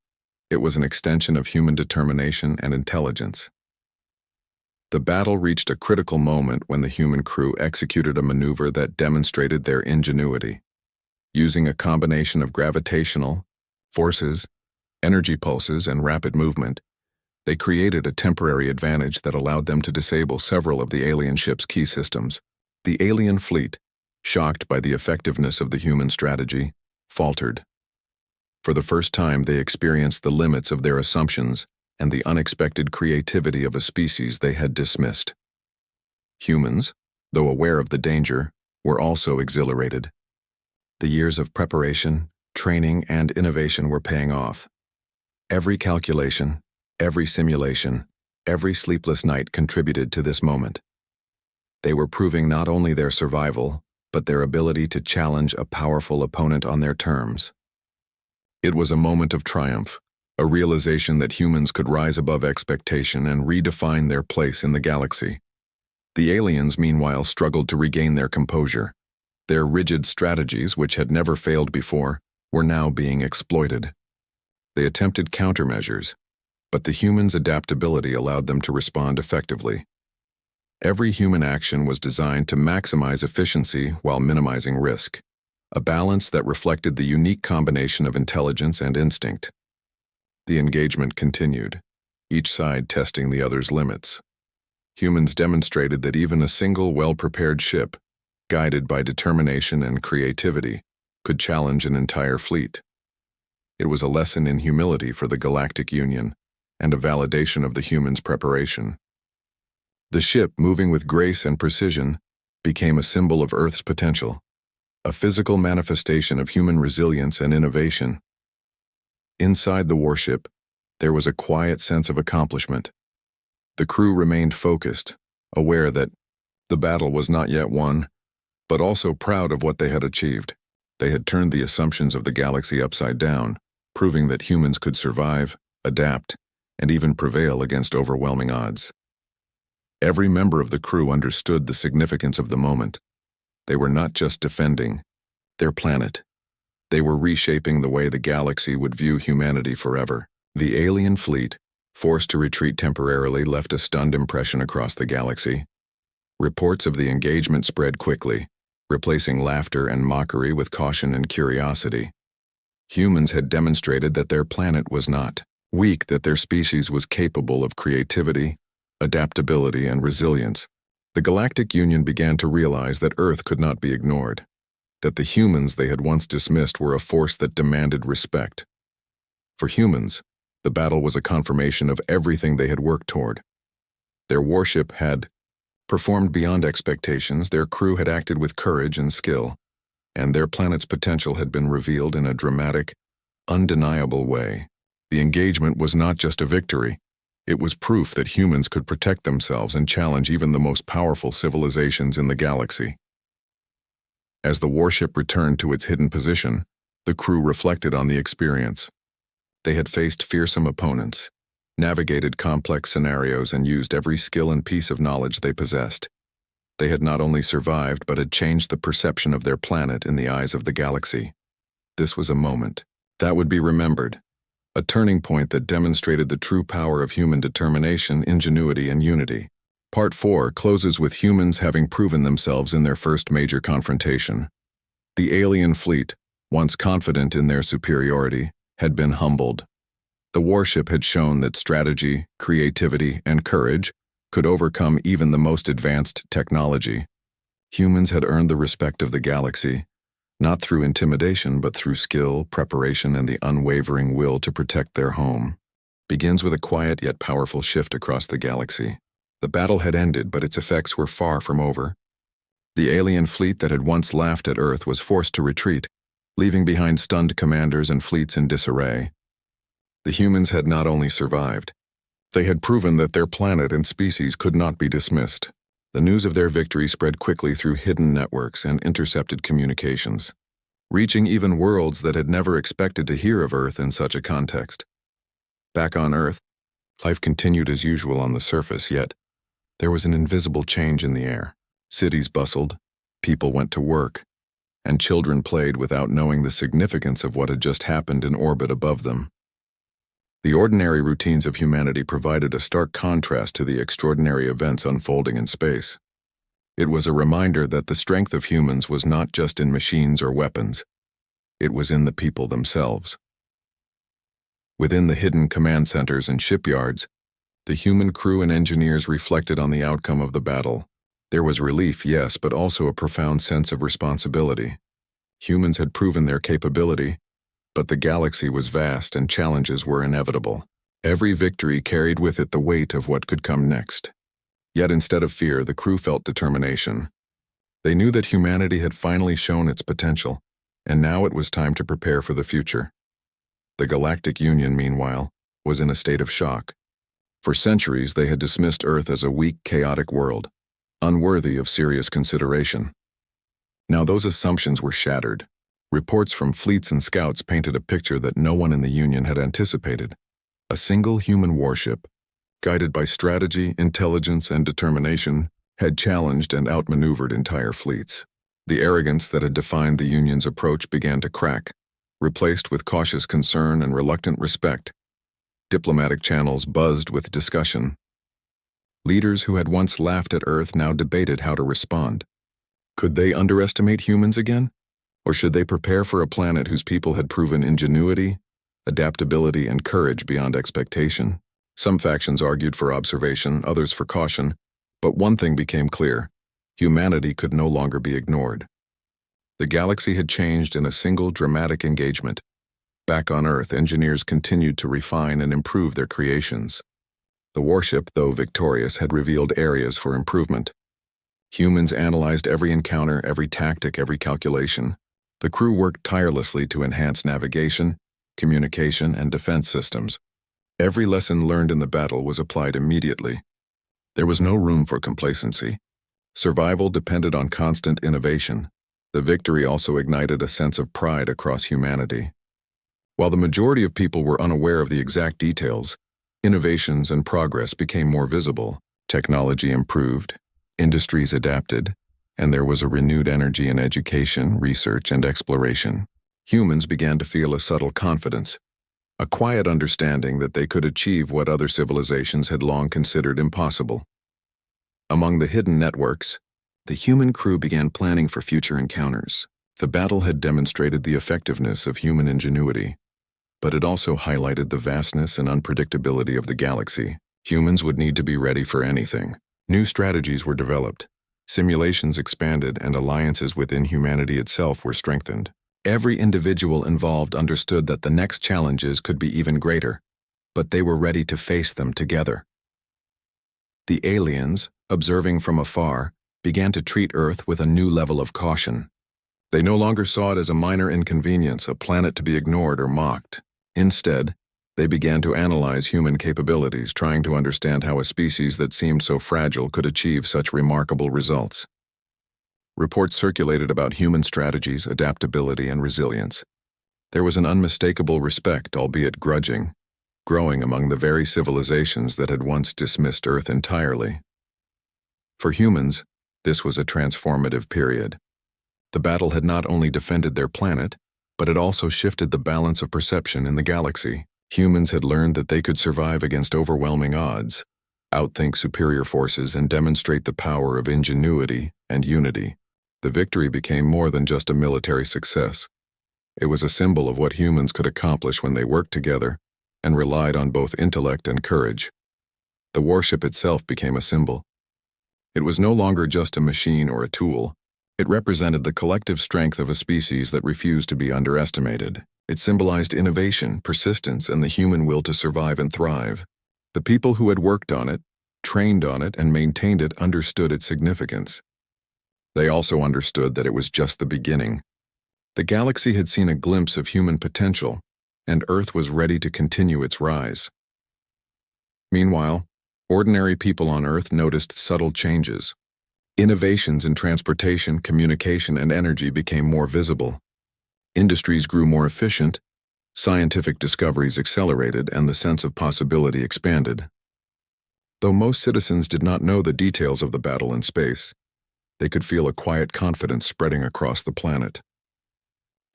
It was an extension of human determination and intelligence. The battle reached a critical moment when the human crew executed a maneuver that demonstrated their ingenuity. Using a combination of gravitational forces, energy pulses, and rapid movement, they created a temporary advantage that allowed them to disable several of the alien ship's key systems. The alien fleet, shocked by the effectiveness of the human strategy, faltered. For the first time, they experienced the limits of their assumptions and the unexpected creativity of a species they had dismissed. Humans, though aware of the danger, were also exhilarated. The years of preparation, training, and innovation were paying off. Every calculation, every simulation, every sleepless night contributed to this moment. They were proving not only their survival, but their ability to challenge a powerful opponent on their terms. It was a moment of triumph, a realization that humans could rise above expectation and redefine their place in the galaxy. The aliens, meanwhile, struggled to regain their composure. Their rigid strategies, which had never failed before, were now being exploited. They attempted countermeasures, but the humans' adaptability allowed them to respond effectively. Every human action was designed to maximize efficiency while minimizing risk, a balance that reflected the unique combination of intelligence and instinct. The engagement continued, each side testing the other's limits. Humans demonstrated that even a single well-prepared ship, guided by determination and creativity, could challenge an entire fleet. It was a lesson in humility for the Galactic Union and a validation of the humans' preparation. The ship, moving with grace and precision, became a symbol of Earth's potential, a physical manifestation of human resilience and innovation. Inside the warship, there was a quiet sense of accomplishment. The crew remained focused, aware that the battle was not yet won, but also proud of what they had achieved. They had turned the assumptions of the galaxy upside down, proving that humans could survive, adapt, and even prevail against overwhelming odds. Every member of the crew understood the significance of the moment. They were not just defending their planet. They were reshaping the way the galaxy would view humanity forever. The alien fleet, forced to retreat temporarily, left a stunned impression across the galaxy. Reports of the engagement spread quickly, replacing laughter and mockery with caution and curiosity. Humans had demonstrated that their planet was not weak, that their species was capable of creativity, adaptability, and resilience. The Galactic Union began to realize that Earth could not be ignored, that the humans they had once dismissed were a force that demanded respect. For humans, the battle was a confirmation of everything they had worked toward. Their warship had performed beyond expectations, their crew had acted with courage and skill, and their planet's potential had been revealed in a dramatic, undeniable way. The engagement was not just a victory. It was proof that humans could protect themselves and challenge even the most powerful civilizations in the galaxy. As the warship returned to its hidden position, the crew reflected on the experience. They had faced fearsome opponents, navigated complex scenarios, and used every skill and piece of knowledge they possessed. They had not only survived but had changed the perception of their planet in the eyes of the galaxy. This was a moment that would be remembered, a turning point that demonstrated the true power of human determination, ingenuity, and unity. Part 4 closes with humans having proven themselves in their first major confrontation. The alien fleet, once confident in their superiority, had been humbled. The warship had shown that strategy, creativity, and courage could overcome even the most advanced technology. Humans had earned the respect of the galaxy, not through intimidation but through skill, preparation, and the unwavering will to protect their home. Begins with a quiet yet powerful shift across the galaxy. The battle had ended, but its effects were far from over. The alien fleet that had once laughed at Earth was forced to retreat, leaving behind stunned commanders and fleets in disarray. The humans had not only survived, they had proven that their planet and species could not be dismissed. The news of their victory spread quickly through hidden networks and intercepted communications, reaching even worlds that had never expected to hear of Earth in such a context. Back on Earth, life continued as usual on the surface, yet there was an invisible change in the air. Cities bustled, people went to work, and children played without knowing the significance of what had just happened in orbit above them. The ordinary routines of humanity provided a stark contrast to the extraordinary events unfolding in space. It was a reminder that the strength of humans was not just in machines or weapons. It was in the people themselves. Within the hidden command centers and shipyards, the human crew and engineers reflected on the outcome of the battle. There was relief, yes, but also a profound sense of responsibility. Humans had proven their capability, but the galaxy was vast and challenges were inevitable. Every victory carried with it the weight of what could come next. Yet instead of fear, the crew felt determination. They knew that humanity had finally shown its potential, and now it was time to prepare for the future. The Galactic Union, meanwhile, was in a state of shock. For centuries, they had dismissed Earth as a weak, chaotic world, unworthy of serious consideration. Now those assumptions were shattered. Reports from fleets and scouts painted a picture that no one in the Union had anticipated. A single human warship, guided by strategy, intelligence, and determination, had challenged and outmaneuvered entire fleets. The arrogance that had defined the Union's approach began to crack, replaced with cautious concern and reluctant respect. Diplomatic channels buzzed with discussion. Leaders who had once laughed at Earth now debated how to respond. Could they underestimate humans again? Or should they prepare for a planet whose people had proven ingenuity, adaptability, and courage beyond expectation? Some factions argued for observation, others for caution, but one thing became clear: humanity could no longer be ignored. The galaxy had changed in a single dramatic engagement. Back on Earth, engineers continued to refine and improve their creations. The warship, though victorious, had revealed areas for improvement. Humans analyzed every encounter, every tactic, every calculation. The crew worked tirelessly to enhance navigation, communication, and defense systems. Every lesson learned in the battle was applied immediately. There was no room for complacency. Survival depended on constant innovation. The victory also ignited a sense of pride across humanity. While the majority of people were unaware of the exact details, innovations and progress became more visible. Technology improved, industries adapted, and there was a renewed energy in education, research, and exploration. Humans began to feel a subtle confidence, a quiet understanding that they could achieve what other civilizations had long considered impossible. Among the hidden networks, the human crew began planning for future encounters. The battle had demonstrated the effectiveness of human ingenuity, but it also highlighted the vastness and unpredictability of the galaxy. Humans would need to be ready for anything. New strategies were developed, simulations expanded, and alliances within humanity itself were strengthened. Every individual involved understood that the next challenges could be even greater, but they were ready to face them together. The aliens, observing from afar, began to treat Earth with a new level of caution. They no longer saw it as a minor inconvenience, a planet to be ignored or mocked. Instead, they began to analyze human capabilities, trying to understand how a species that seemed so fragile could achieve such remarkable results. Reports circulated about human strategies, adaptability, and resilience. There was an unmistakable respect, albeit grudging, growing among the very civilizations that had once dismissed Earth entirely. For humans, this was a transformative period. The battle had not only defended their planet, but it also shifted the balance of perception in the galaxy. Humans had learned that they could survive against overwhelming odds, outthink superior forces, and demonstrate the power of ingenuity and unity. The victory became more than just a military success. It was a symbol of what humans could accomplish when they worked together and relied on both intellect and courage. The warship itself became a symbol. It was no longer just a machine or a tool. It represented the collective strength of a species that refused to be underestimated. It symbolized innovation, persistence, and the human will to survive and thrive. The people who had worked on it, trained on it, and maintained it understood its significance. They also understood that it was just the beginning. The galaxy had seen a glimpse of human potential, and Earth was ready to continue its rise. Meanwhile, ordinary people on Earth noticed subtle changes. Innovations in transportation, communication, and energy became more visible. Industries grew more efficient, scientific discoveries accelerated, and the sense of possibility expanded. Though most citizens did not know the details of the battle in space, they could feel a quiet confidence spreading across the planet.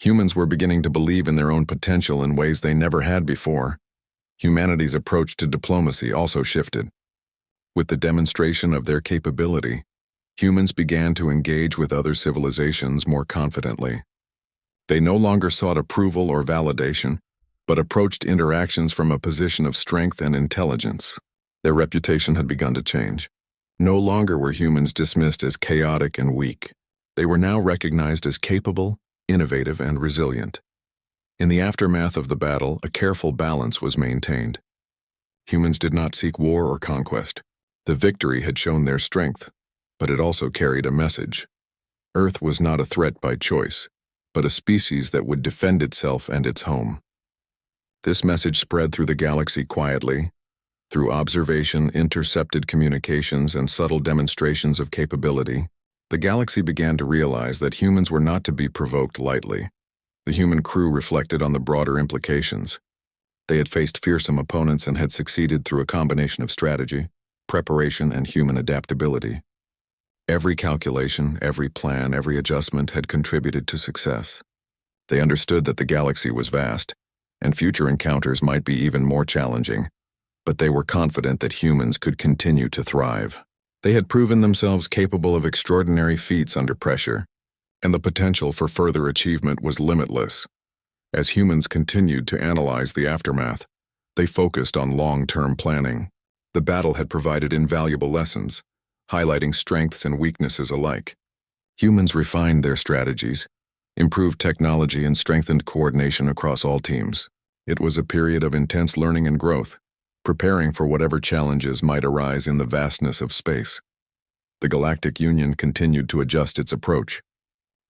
Humans were beginning to believe in their own potential in ways they never had before. Humanity's approach to diplomacy also shifted. With the demonstration of their capability, humans began to engage with other civilizations more confidently. They no longer sought approval or validation, but approached interactions from a position of strength and intelligence. Their reputation had begun to change. No longer were humans dismissed as chaotic and weak. They were now recognized as capable, innovative, and resilient. In the aftermath of the battle, a careful balance was maintained. Humans did not seek war or conquest. The victory had shown their strength, but it also carried a message. Earth was not a threat by choice, but a species that would defend itself and its home. This message spread through the galaxy quietly, through observation, intercepted communications, and subtle demonstrations of capability. The galaxy began to realize that humans were not to be provoked lightly. The human crew reflected on the broader implications. They had faced fearsome opponents and had succeeded through a combination of strategy, preparation, and human adaptability. Every calculation, every plan, every adjustment had contributed to success. They understood that the galaxy was vast, and future encounters might be even more challenging, but they were confident that humans could continue to thrive. They had proven themselves capable of extraordinary feats under pressure, and the potential for further achievement was limitless. As humans continued to analyze the aftermath, they focused on long-term planning. The battle had provided invaluable lessons, highlighting strengths and weaknesses alike. Humans refined their strategies, improved technology, and strengthened coordination across all teams. It was a period of intense learning and growth, preparing for whatever challenges might arise in the vastness of space. The Galactic Union continued to adjust its approach.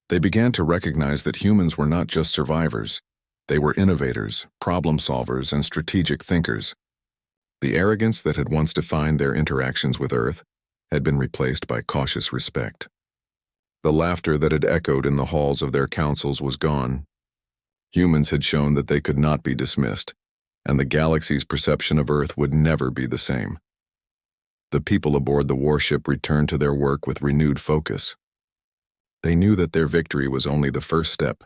They began to recognize that humans were not just survivors. They were innovators, problem solvers, and strategic thinkers. The arrogance that had once defined their interactions with Earth had been replaced by cautious respect. The laughter that had echoed in the halls of their councils was gone. Humans had shown that they could not be dismissed, and the galaxy's perception of Earth would never be the same. The people aboard the warship returned to their work with renewed focus. They knew that their victory was only the first step.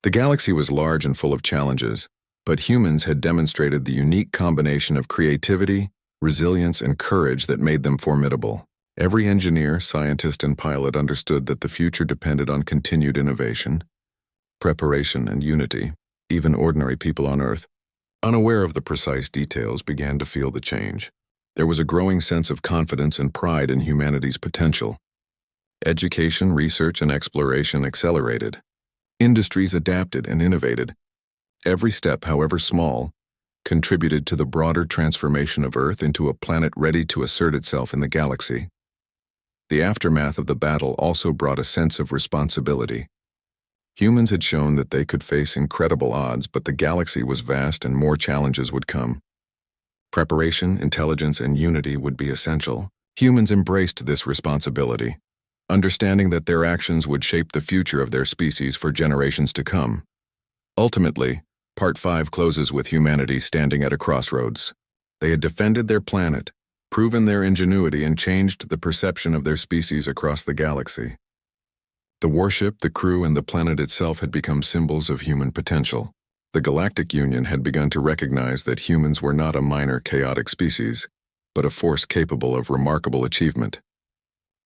The galaxy was large and full of challenges, but humans had demonstrated the unique combination of creativity, resilience, and courage that made them formidable. Every engineer, scientist, and pilot understood that the future depended on continued innovation, preparation, and unity. Even ordinary people on Earth, unaware of the precise details, began to feel the change. There was a growing sense of confidence and pride in humanity's potential. Education, research, and exploration accelerated. Industries adapted and innovated. Every step, however small, contributed to the broader transformation of Earth into a planet ready to assert itself in the galaxy. The aftermath of the battle also brought a sense of responsibility. Humans had shown that they could face incredible odds, but the galaxy was vast and more challenges would come. Preparation, intelligence, and unity would be essential. Humans embraced this responsibility, understanding that their actions would shape the future of their species for generations to come. Ultimately, Part 5 closes with humanity standing at a crossroads. They had defended their planet, proven their ingenuity, and changed the perception of their species across the galaxy. The warship, the crew, and the planet itself had become symbols of human potential. The Galactic Union had begun to recognize that humans were not a minor chaotic species, but a force capable of remarkable achievement.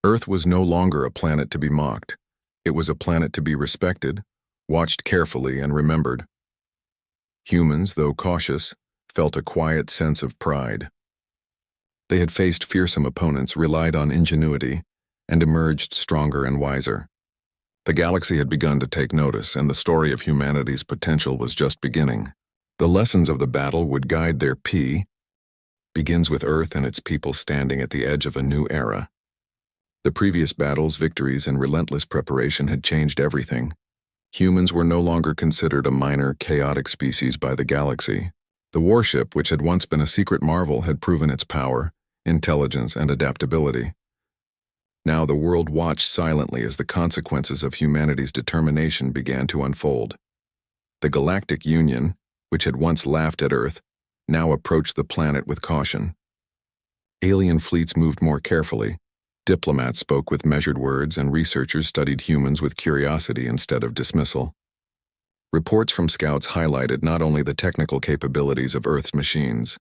Earth was no longer a planet to be mocked. It was a planet to be respected, watched carefully, and remembered. Humans, though cautious, felt a quiet sense of pride. They had faced fearsome opponents, relied on ingenuity, and emerged stronger and wiser. The galaxy had begun to take notice, and the story of humanity's potential was just beginning. The lessons of the battle would guide their begins with Earth and its people standing at the edge of a new era. The previous battles, victories, and relentless preparation had changed everything. Humans were no longer considered a minor, chaotic species by the galaxy. The warship, which had once been a secret marvel, had proven its power, intelligence, and adaptability. Now the world watched silently as the consequences of humanity's determination began to unfold. The Galactic Union, which had once laughed at Earth, now approached the planet with caution. Alien fleets moved more carefully. Diplomats spoke with measured words, and researchers studied humans with curiosity instead of dismissal. Reports from scouts highlighted not only the technical capabilities of Earth's machines,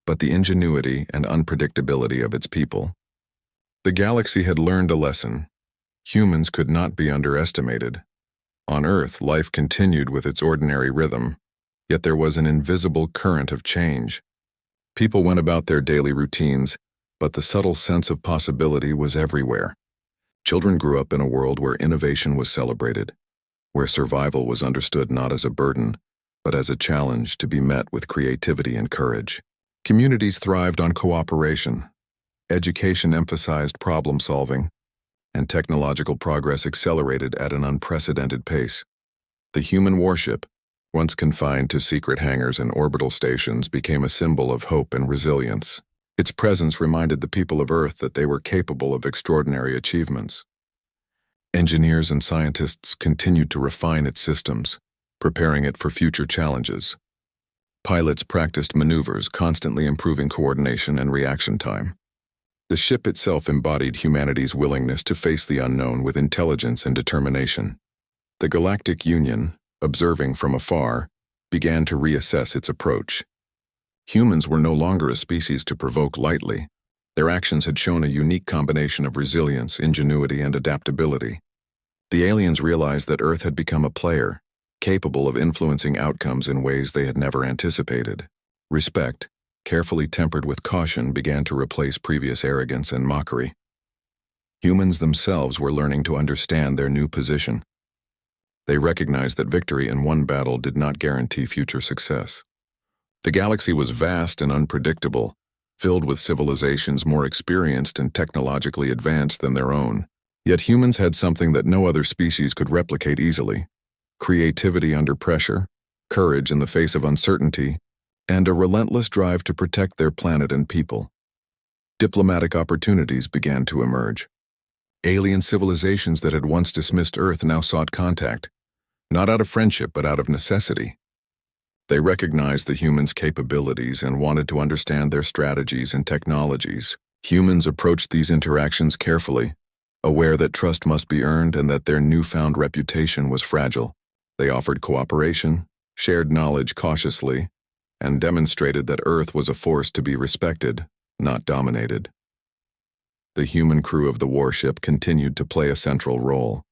but the ingenuity and unpredictability of its people. The galaxy had learned a lesson. Humans could not be underestimated. On Earth, life continued with its ordinary rhythm, yet there was an invisible current of change. People went about their daily routines, but the subtle sense of possibility was everywhere. Children grew up in a world where innovation was celebrated, where survival was understood not as a burden, but as a challenge to be met with creativity and courage. Communities thrived on cooperation. Education emphasized problem solving, and technological progress accelerated at an unprecedented pace. The human warship, once confined to secret hangars and orbital stations, became a symbol of hope and resilience. Its presence reminded the people of Earth that they were capable of extraordinary achievements. Engineers and scientists continued to refine its systems, preparing it for future challenges. Pilots practiced maneuvers, constantly improving coordination and reaction time. The ship itself embodied humanity's willingness to face the unknown with intelligence and determination. The Galactic Union, observing from afar, began to reassess its approach. Humans were no longer a species to provoke lightly. Their actions had shown a unique combination of resilience, ingenuity, and adaptability. The aliens realized that Earth had become a player, capable of influencing outcomes in ways they had never anticipated. Respect, carefully tempered with caution, began to replace previous arrogance and mockery. Humans themselves were learning to understand their new position. They recognized that victory in one battle did not guarantee future success. The galaxy was vast and unpredictable, filled with civilizations more experienced and technologically advanced than their own. Yet humans had something that no other species could replicate easily: creativity under pressure, courage in the face of uncertainty, and a relentless drive to protect their planet and people. Diplomatic opportunities began to emerge. Alien civilizations that had once dismissed Earth now sought contact, not out of friendship but out of necessity. They recognized the humans' capabilities and wanted to understand their strategies and technologies. Humans approached these interactions carefully, aware that trust must be earned and that their newfound reputation was fragile. They offered cooperation, shared knowledge cautiously, and demonstrated that Earth was a force to be respected, not dominated. The human crew of the warship continued to play a central role.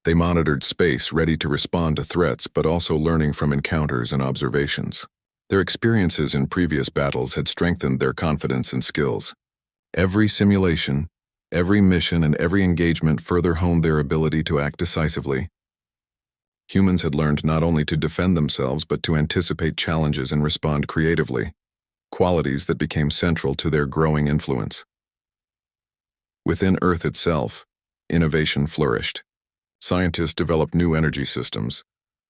They monitored space, ready to respond to threats, but also learning from encounters and observations. Their experiences in previous battles had strengthened their confidence and skills. Every simulation, every mission, and every engagement further honed their ability to act decisively. Humans had learned not only to defend themselves but to anticipate challenges and respond creatively, qualities that became central to their growing influence. Within Earth itself, innovation flourished. Scientists developed new energy systems,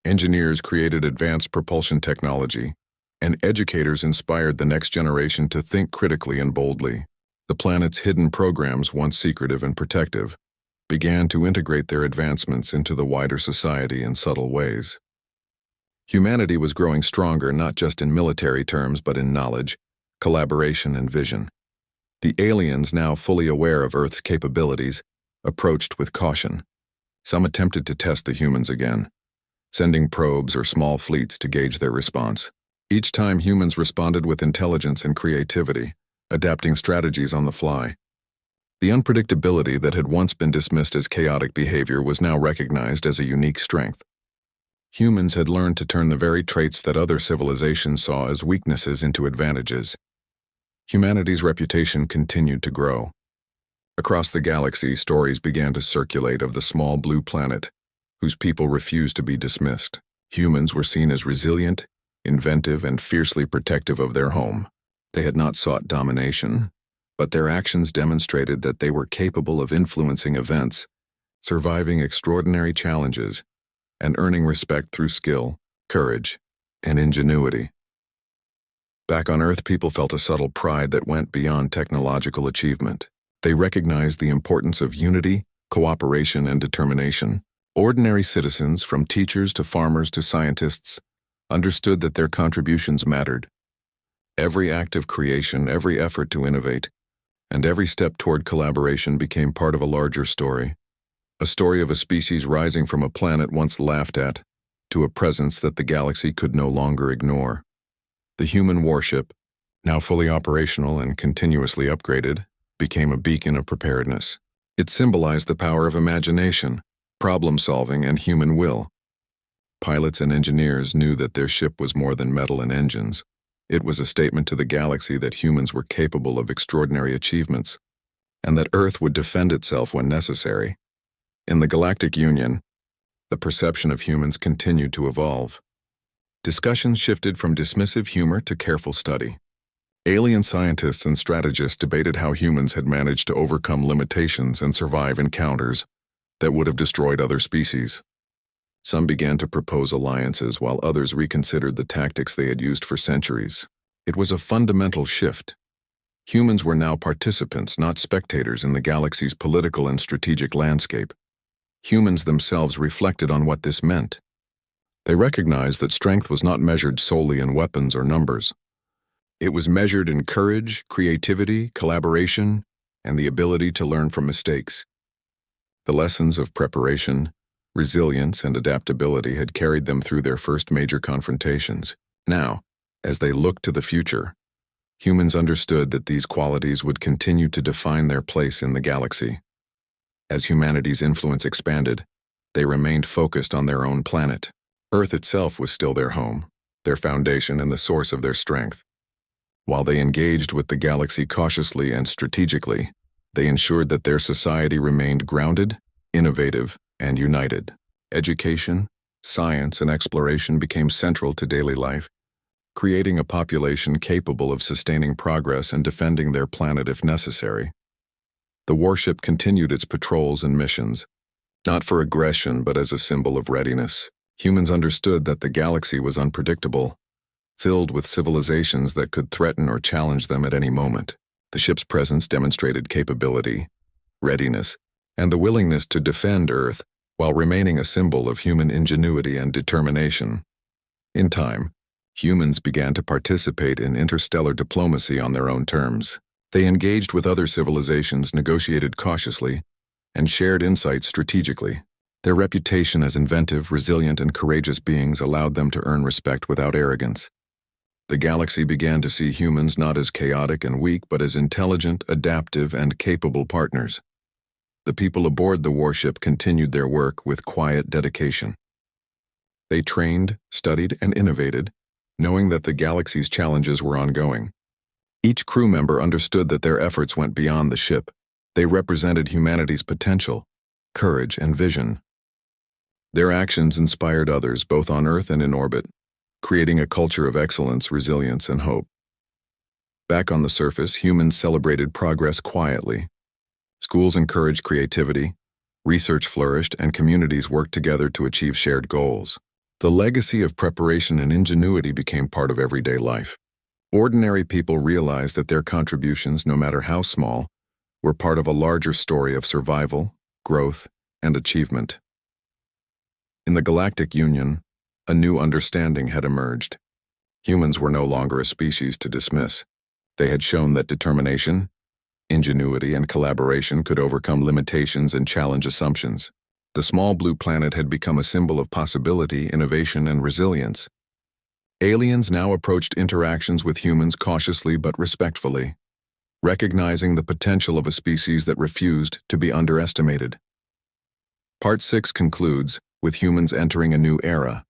engineers created advanced propulsion technology, and educators inspired the next generation to think critically and boldly. The planet's hidden programs, once secretive and protective, began to integrate their advancements into the wider society in subtle ways. Humanity was growing stronger not just in military terms but in knowledge, collaboration, and vision. The aliens, now fully aware of Earth's capabilities, approached with caution. Some attempted to test the humans again, sending probes or small fleets to gauge their response. Each time humans responded with intelligence and creativity, adapting strategies on the fly. The unpredictability that had once been dismissed as chaotic behavior was now recognized as a unique strength. Humans had learned to turn the very traits that other civilizations saw as weaknesses into advantages. Humanity's reputation continued to grow. Across the galaxy, stories began to circulate of the small blue planet, whose people refused to be dismissed. Humans were seen as resilient, inventive, and fiercely protective of their home. They had not sought domination, but their actions demonstrated that they were capable of influencing events, surviving extraordinary challenges, and earning respect through skill, courage, and ingenuity. Back on Earth, people felt a subtle pride that went beyond technological achievement. They recognized the importance of unity, cooperation, and determination. Ordinary citizens, from teachers to farmers to scientists, understood that their contributions mattered. Every act of creation, every effort to innovate, and every step toward collaboration became part of a larger story. A story of a species rising from a planet once laughed at, to a presence that the galaxy could no longer ignore. The human warship, now fully operational and continuously upgraded, became a beacon of preparedness. It symbolized the power of imagination, problem-solving, and human will. Pilots and engineers knew that their ship was more than metal and engines. It was a statement to the galaxy that humans were capable of extraordinary achievements, and that Earth would defend itself when necessary. In the Galactic Union, the perception of humans continued to evolve. Discussions shifted from dismissive humor to careful study. Alien scientists and strategists debated how humans had managed to overcome limitations and survive encounters that would have destroyed other species. Some began to propose alliances while others reconsidered the tactics they had used for centuries. It was a fundamental shift. Humans were now participants, not spectators, in the galaxy's political and strategic landscape. Humans themselves reflected on what this meant. They recognized that strength was not measured solely in weapons or numbers. It was measured in courage, creativity, collaboration, and the ability to learn from mistakes. The lessons of preparation, resilience, and adaptability had carried them through their first major confrontations. Now, as they looked to the future, humans understood that these qualities would continue to define their place in the galaxy. As humanity's influence expanded, they remained focused on their own planet. Earth itself was still their home, their foundation, and the source of their strength. While they engaged with the galaxy cautiously and strategically, they ensured that their society remained grounded, innovative, and united. Education, science, and exploration became central to daily life, creating a population capable of sustaining progress and defending their planet if necessary. The warship continued its patrols and missions, not for aggression but as a symbol of readiness. Humans understood that the galaxy was unpredictable, filled with civilizations that could threaten or challenge them at any moment. The ship's presence demonstrated capability, readiness, and the willingness to defend Earth while remaining a symbol of human ingenuity and determination. In time, humans began to participate in interstellar diplomacy on their own terms. They engaged with other civilizations, negotiated cautiously, and shared insights strategically. Their reputation as inventive, resilient, and courageous beings allowed them to earn respect without arrogance. The galaxy began to see humans not as chaotic and weak, but as intelligent, adaptive, and capable partners. The people aboard the warship continued their work with quiet dedication. They trained, studied, and innovated, knowing that the galaxy's challenges were ongoing. Each crew member understood that their efforts went beyond the ship. They represented humanity's potential, courage, and vision. Their actions inspired others both on Earth and in orbit, creating a culture of excellence, resilience, and hope. Back on the surface, humans celebrated progress quietly. Schools encouraged creativity, research flourished, and communities worked together to achieve shared goals. The legacy of preparation and ingenuity became part of everyday life. Ordinary people realized that their contributions, no matter how small, were part of a larger story of survival, growth, and achievement. In the Galactic Union, a new understanding had emerged. Humans were no longer a species to dismiss. They had shown that determination, ingenuity, and collaboration could overcome limitations and challenge assumptions. The small blue planet had become a symbol of possibility, innovation, and resilience. Aliens now approached interactions with humans cautiously but respectfully, recognizing the potential of a species that refused to be underestimated. Part 6 concludes with humans entering a new era.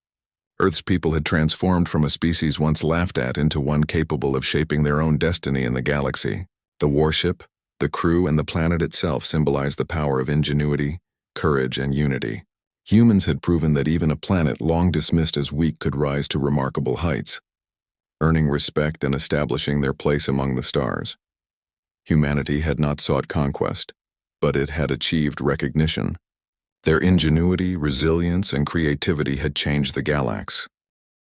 Earth's people had transformed from a species once laughed at into one capable of shaping their own destiny in the galaxy. The warship, the crew, and the planet itself symbolized the power of ingenuity, courage, and unity. Humans had proven that even a planet long dismissed as weak could rise to remarkable heights, earning respect and establishing their place among the stars. Humanity had not sought conquest, but it had achieved recognition. Their ingenuity, resilience, and creativity had changed the galaxy.